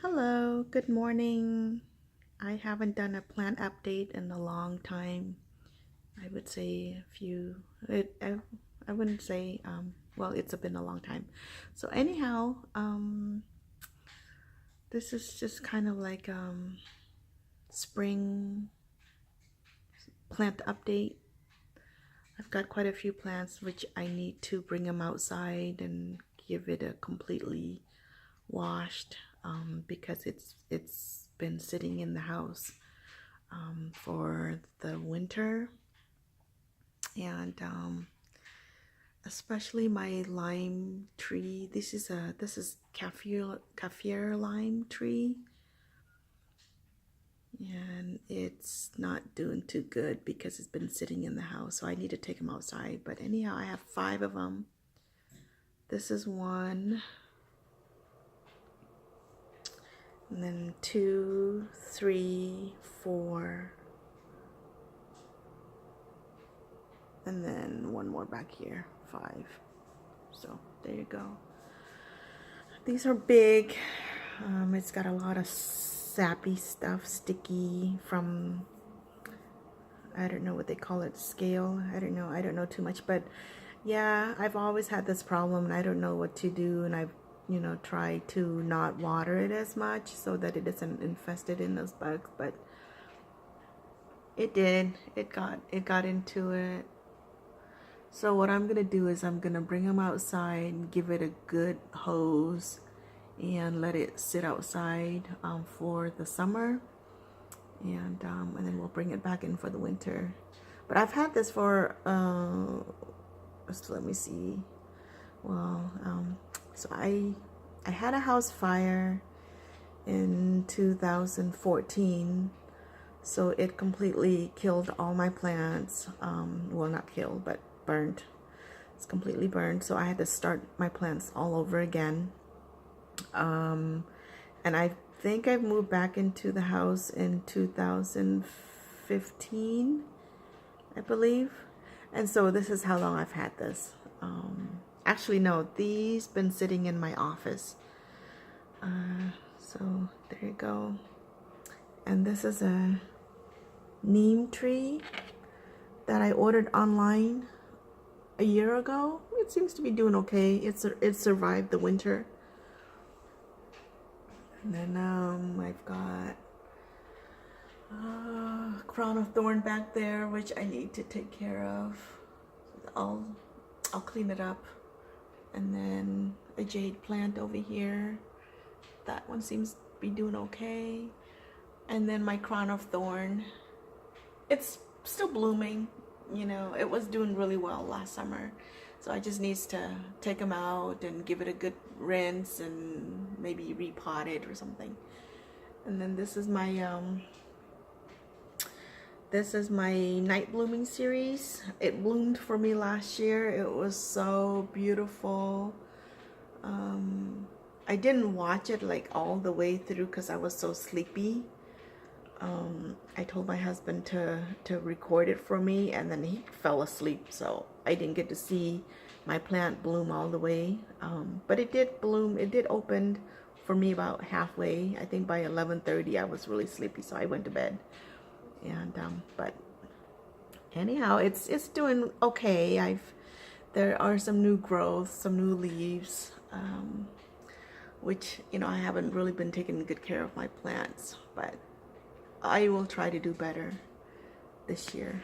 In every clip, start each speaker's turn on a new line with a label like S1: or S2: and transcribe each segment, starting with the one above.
S1: Hello, good morning. I haven't done a plant update in a long time. I would say a few, I wouldn't say, well, it's been a long time. So anyhow, this is just kind of like spring plant update. I've got quite a few plants which I need to bring them outside and give it a completely washed because it's been sitting in the house for the winter, and especially my lime tree. This is Kaffir lime tree, and it's not doing too good because it's been sitting in the house, so I need to take them outside. But anyhow, I have 5 of them. This is one, and then 2, 3, 4, and then one more back here, 5. So there you go. These are big. It's got a lot of sappy stuff, sticky from, I don't know what they call it, scale. I don't know too much, but yeah, I've always had this problem and I don't know what to do, and I've tried to not water it as much so that it isn't infested in those bugs, but it got into it. So what I'm gonna do is I'm gonna bring them outside and give it a good hose and let it sit outside for the summer, and then we'll bring it back in for the winter. But I've had this for so let me see. Well, so I had a house fire in 2014. So it completely killed all my plants. Well, not killed, but burned. It's completely burned. So I had to start my plants all over again. And I think I moved back into the house in 2015, I believe. And so this is how long I've had this. Actually, no, these been sitting in my office. So there you go. And this is a neem tree that I ordered online a year ago. It seems to be doing okay. It survived the winter. And then I've got crown of thorn back there, which I need to take care of. I'll clean it up. And then a jade plant over here. That one seems to be doing okay. And then my crown of thorn, it's still blooming. It was doing really well last summer, so I just needs to take them out and give it a good rinse and maybe repot it or something. And then this is my night blooming cereas. It bloomed for me last year. It was so beautiful. I didn't watch it like all the way through because I was so sleepy. I told my husband to record it for me, and then he fell asleep, so I didn't get to see my plant bloom all the way. But it did bloom. It did open for me about halfway. I think by 11:30 I was really sleepy, so I went to bed. And but anyhow, it's doing okay. There are some new growth, some new leaves, which I haven't really been taking good care of my plants, but I will try to do better this year.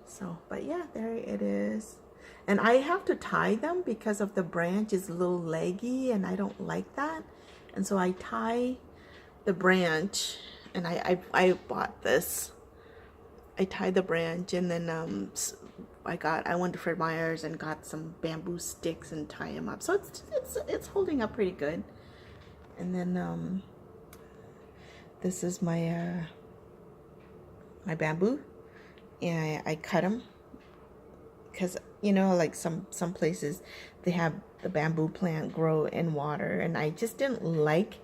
S1: So, but yeah, there it is. And I have to tie them because of the branch is a little leggy and I don't like that. And so I tie the branch, and I bought this. I tied the branch, and then I went to Fred Meyer's and got some bamboo sticks and tie them up. So it's holding up pretty good. And then this is my my bamboo, and I cut them because like some places they have the bamboo plant grow in water, and I just didn't like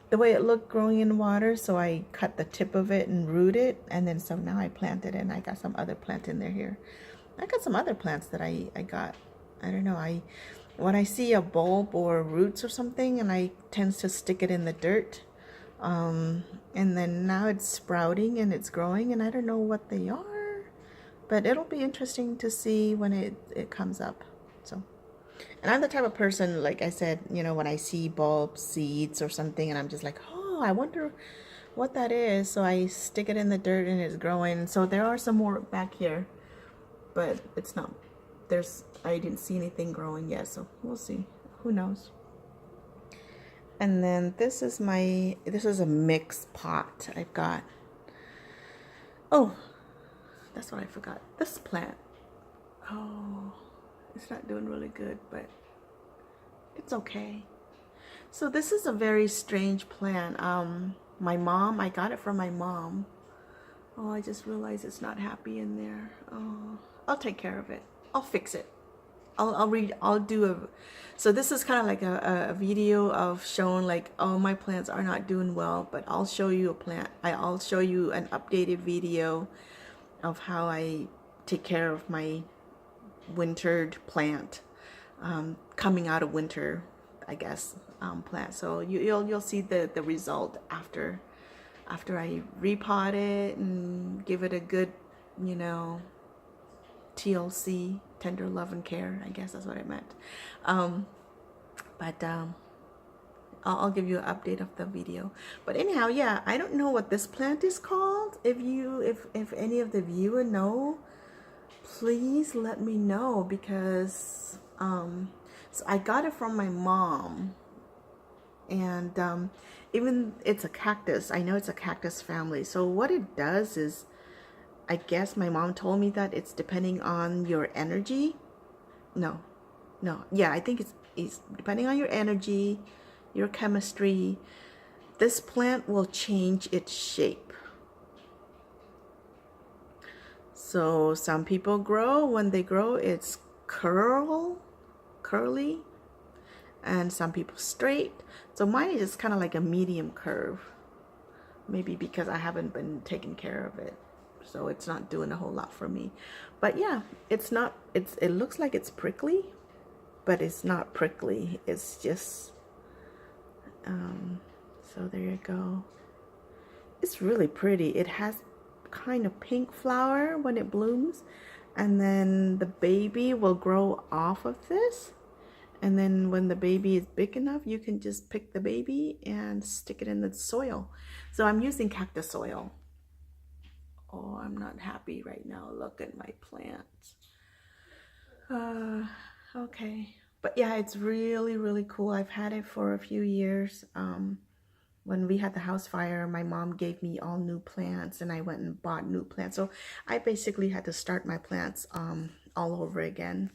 S1: the way it looked growing in water, so I cut the tip of it and root it, and then so now I planted it, and I got some other plant in there here. I got some other plants that I got. I don't know. when I see a bulb or roots or something, and I tend to stick it in the dirt. And then now it's sprouting and it's growing, and I don't know what they are, but it'll be interesting to see when it comes up. So, and I'm the type of person, like I said, you know, when I see bulb seeds or something, and I'm just like, oh, I wonder what that is. So I stick it in the dirt and it's growing. So there are some more back here, but it's not, I didn't see anything growing yet, so we'll see. Who knows? And then this is a mixed pot I've got. Oh, that's what I forgot. This plant. Oh, it's not doing really good, but it's okay. So this is a very strange plant. I got it from my mom. Oh, I just realized it's not happy in there. Oh, I'll take care of it. I'll fix it. I'll do a, so this is kind of like a video of showing like, oh, my plants are not doing well, but I'll show you a plant. I'll show you an updated video of how I take care of my wintered plant, coming out of winter, I guess, plant. So you'll see the result after I repot it and give it a good, you know, TLC, tender love and care, I guess that's what I meant. I'll give you an update of the video. But anyhow, yeah, I don't know what this plant is called. If any of the viewer know, please let me know, because so I got it from my mom, and even it's a cactus. I know it's a cactus family. So what it does is, I guess my mom told me that it's depending on your energy. Yeah, I think it's depending on your energy, your chemistry. This plant will change its shape. So some people when they grow, it's curly, and some people straight. So mine is just kind of like a medium curve. Maybe because I haven't been taking care of it, so it's not doing a whole lot for me. But yeah, it looks like it's prickly, but it's not prickly. It's just so there you go. It's really pretty. It has kind of pink flower when it blooms, and then the baby will grow off of this, and then when the baby is big enough, you can just pick the baby and stick it in the soil. So I'm using cactus soil. Oh, I'm not happy right now. Look at my plants. Okay. But yeah, it's really, really cool. I've had it for a few years. When we had the house fire, my mom gave me all new plants, and I went and bought new plants. So I basically had to start my plants all over again.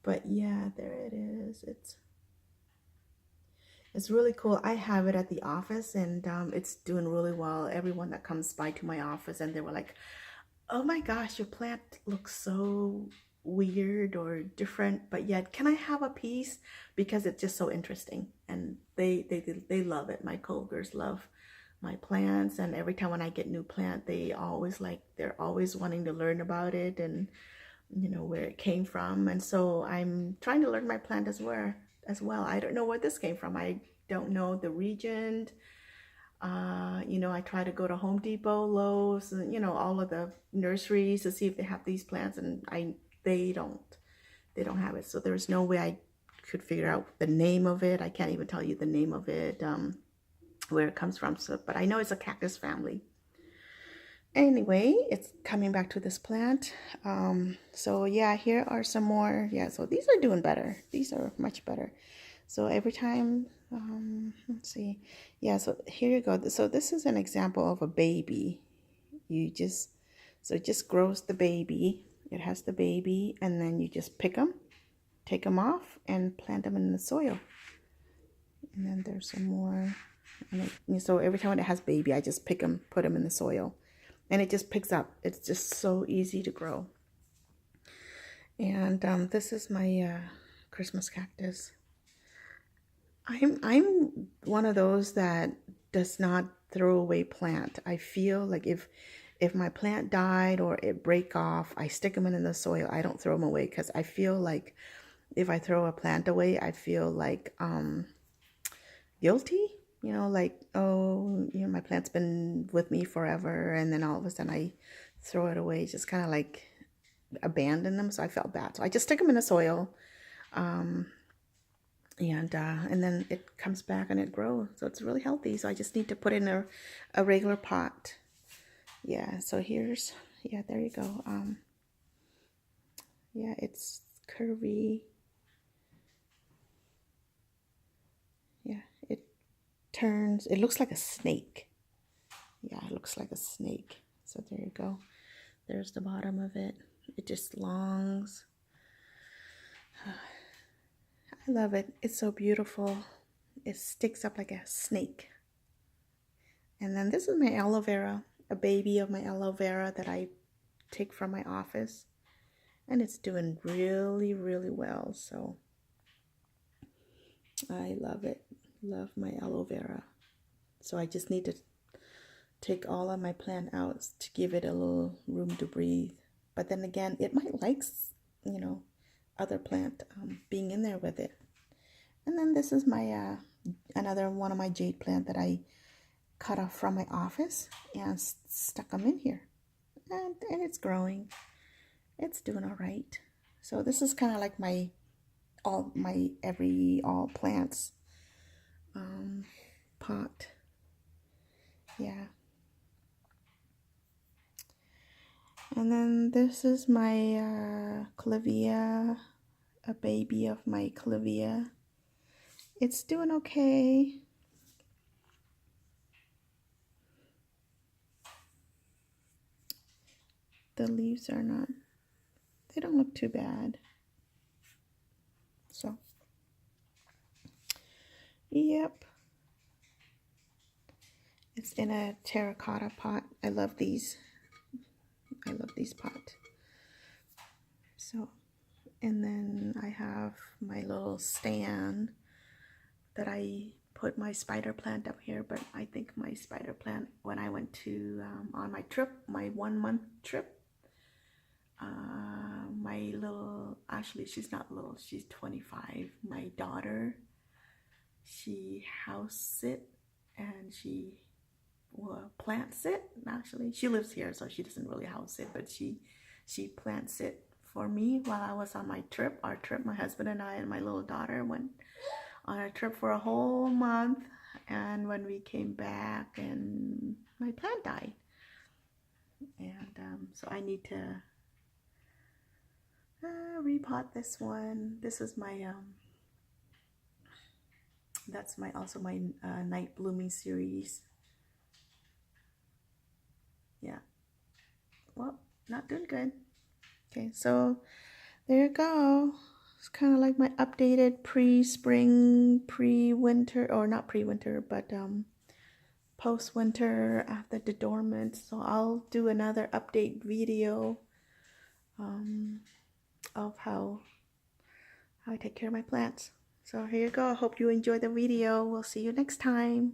S1: But yeah, there it is. It's really cool. I have it at the office, and it's doing really well. Everyone that comes by to my office, and they were like, oh my gosh, your plant looks so weird or different, but yet can I have a piece? Because it's just so interesting, and they love it. My coworkers love my plants, and every time when I get new plant, they're always wanting to learn about it, and you know, where it came from. And so I'm trying to learn my plant as well. I don't know where this came from. I don't know the region. You know, I try to go to Home Depot, Lowe's, and you know, all of the nurseries to see if they have these plants, and they don't have it. So there's no way I could figure out the name of it. I can't even tell you the name of it, where it comes from. So, but I know it's a cactus family. Anyway, it's coming back to this plant. So yeah, here are some more. Yeah, so these are doing better. These are much better. So every time, let's see. Yeah, so here you go. So this is an example of a baby. It just grows the baby. It has the baby, and then you just pick them, take them off, and plant them in the soil. And then there's some more. And so every time it has baby, I just pick them, put them in the soil, and it just picks up. It's just so easy to grow. And this is my Christmas cactus. I'm one of those that does not throw away plant. I feel like if my plant died or it break off, I stick them in the soil. I don't throw them away, because I feel like if I throw a plant away, I feel like guilty, you know, like, oh, you know, my plant's been with me forever, and then all of a sudden I throw it away, just kind of like abandon them. So I felt bad, so I just stick them in the soil, and then it comes back and it grows, so it's really healthy. So I just need to put in a regular pot. Yeah, so here's, yeah, there you go. Yeah, it's curvy. Yeah, it turns, it looks like a snake. Yeah, it looks like a snake. So there you go. There's the bottom of it. It just longs. I love it. It's so beautiful. It sticks up like a snake. And then this is my aloe vera, a baby of my aloe vera that I take from my office. And it's doing really, really well. So I love it. Love my aloe vera. So I just need to take all of my plant out to give it a little room to breathe. But then again, it might like, you know, other plant being in there with it. And then this is my another one of my jade plant that I cut off from my office and stuck them in here. And it's growing. It's doing all right. So this is kind of like my all plants pot. Yeah. And then this is my clivia, a baby of my clivia. It's doing okay. The leaves are not, they don't look too bad. So, yep. It's in a terracotta pot. I love these. I love these pots. So, and then I have my little stand that I put my spider plant up here, but I think my spider plant, when I went to, on my trip, my 1 month trip, my little, actually she's not little, she's 25, my daughter, she house it and she plants it. Actually, she lives here, so she doesn't really house it, but she plants it for me while I was on my trip. Our trip, my husband and I and my little daughter went on a trip for a whole month, and when we came back, and my plant died, and so I need to repot this one. This is my that's my also my night blooming series. Yeah, well, not doing good. Okay, so there you go. It's kind of like my updated pre-spring, pre-winter, or not pre-winter, but post-winter after the dormant. So I'll do another update video of how I take care of my plants. So here you go. I hope you enjoyed the video. We'll see you next time.